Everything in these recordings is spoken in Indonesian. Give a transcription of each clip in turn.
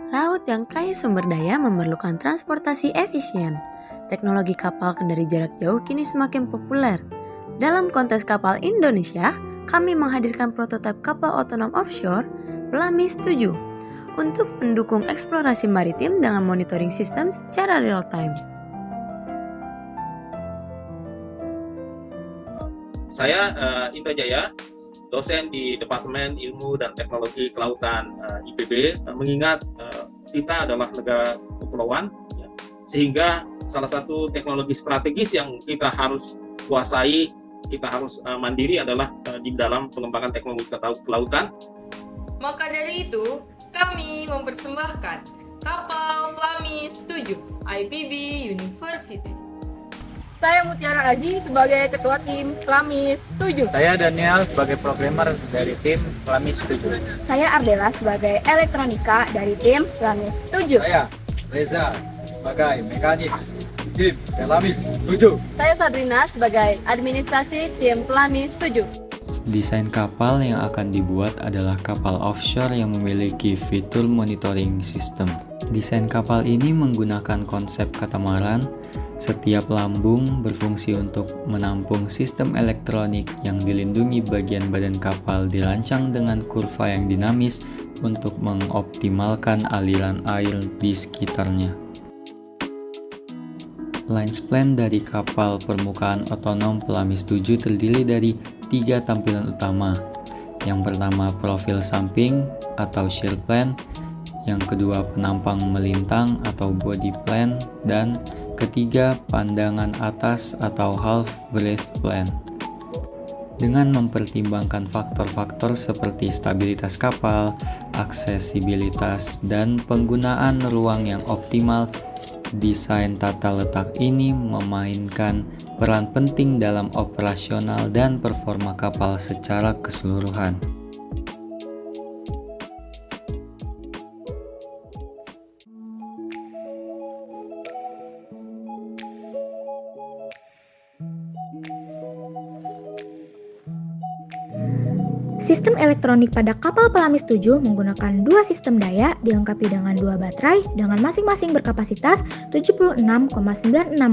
Laut yang kaya sumber daya memerlukan transportasi efisien. Teknologi kapal kendari jarak jauh kini semakin populer. Dalam kontes kapal Indonesia, kami menghadirkan prototipe kapal otonom offshore Plamis 7 untuk mendukung eksplorasi maritim dengan monitoring sistem secara real time. Saya Indra Jaya, dosen di Departemen Ilmu dan Teknologi Kelautan IPB, mengingat kita adalah negara kepulauan, ya, sehingga salah satu teknologi strategis yang kita harus kuasai, kita harus mandiri adalah di dalam pengembangan teknologi kelautan. Maka dari itu, kami mempersembahkan kapal Plamis 7 IPB University. Saya Mutiara Aziz sebagai ketua tim Plamis 7. Saya Daniel sebagai programmer dari tim Plamis 7. Saya Ardela sebagai elektronika dari tim Plamis 7. Saya Reza sebagai mekanik tim Plamis 7. Saya Sabrina sebagai administrasi tim Plamis 7. Desain kapal yang akan dibuat adalah kapal offshore yang memiliki fitur monitoring system. Desain kapal ini menggunakan konsep katamaran. Setiap lambung berfungsi untuk menampung sistem elektronik yang dilindungi. Bagian badan kapal dirancang dengan kurva yang dinamis untuk mengoptimalkan aliran air di sekitarnya. Lines plan dari kapal permukaan otonom Plamis 7 terdiri dari 3 tampilan utama. Yang pertama profil samping atau shear plan, yang kedua penampang melintang atau body plan, dan ketiga pandangan atas atau half breadth plan. Dengan mempertimbangkan faktor-faktor seperti stabilitas kapal, aksesibilitas, dan penggunaan ruang yang optimal, desain tata letak ini memainkan peran penting dalam operasional dan performa kapal secara keseluruhan. Sistem elektronik pada kapal Plamis 7 menggunakan 2 sistem daya dilengkapi dengan 2 baterai dengan masing-masing berkapasitas 76,96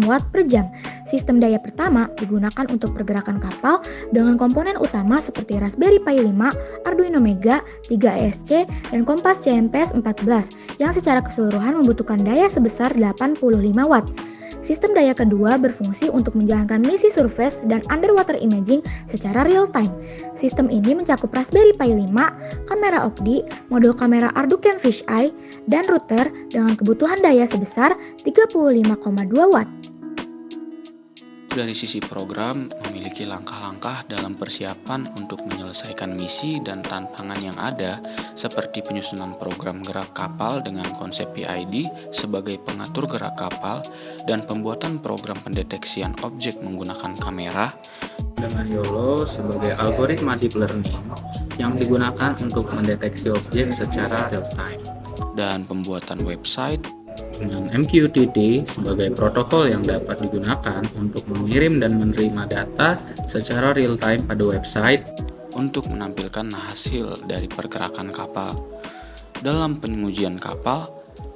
Watt per jam. Sistem daya pertama digunakan untuk pergerakan kapal dengan komponen utama seperti Raspberry Pi 5, Arduino Mega, 3 ESC, dan kompas CMPS 14 yang secara keseluruhan membutuhkan daya sebesar 85 Watt. Sistem daya kedua berfungsi untuk menjalankan misi surface dan underwater imaging secara real time. Sistem ini mencakup Raspberry Pi 5, kamera OCD, modul kamera Arducam Fisheye, dan router dengan kebutuhan daya sebesar 35,2 Watt. Dari sisi program, memiliki langkah-langkah dalam persiapan untuk menyelesaikan misi dan tantangan yang ada, seperti penyusunan program gerak kapal dengan konsep PID sebagai pengatur gerak kapal, dan pembuatan program pendeteksian objek menggunakan kamera, Dengan YOLO sebagai algoritma deep learning yang digunakan untuk mendeteksi objek secara real time. dan pembuatan website, Dengan MQTT sebagai protokol yang dapat digunakan untuk mengirim dan menerima data secara real time pada website. untuk menampilkan hasil dari pergerakan kapal. Dalam pengujian kapal,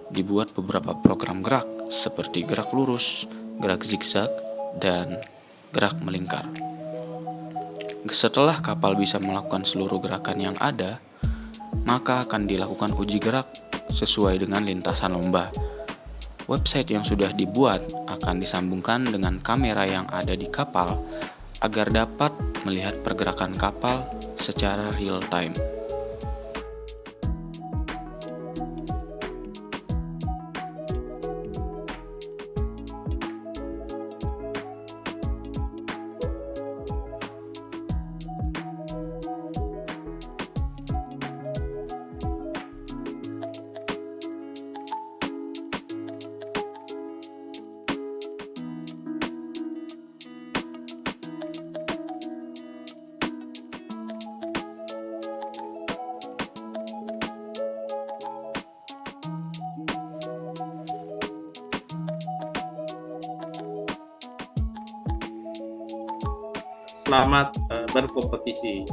dibuat beberapa program gerak seperti gerak lurus, gerak zigzag, dan gerak melingkar. Setelah kapal bisa melakukan seluruh gerakan yang ada, maka akan dilakukan uji gerak sesuai dengan lintasan lomba. Website yang sudah dibuat akan disambungkan dengan kamera yang ada di kapal agar dapat melihat pergerakan kapal secara real time. Selamat berkompetisi.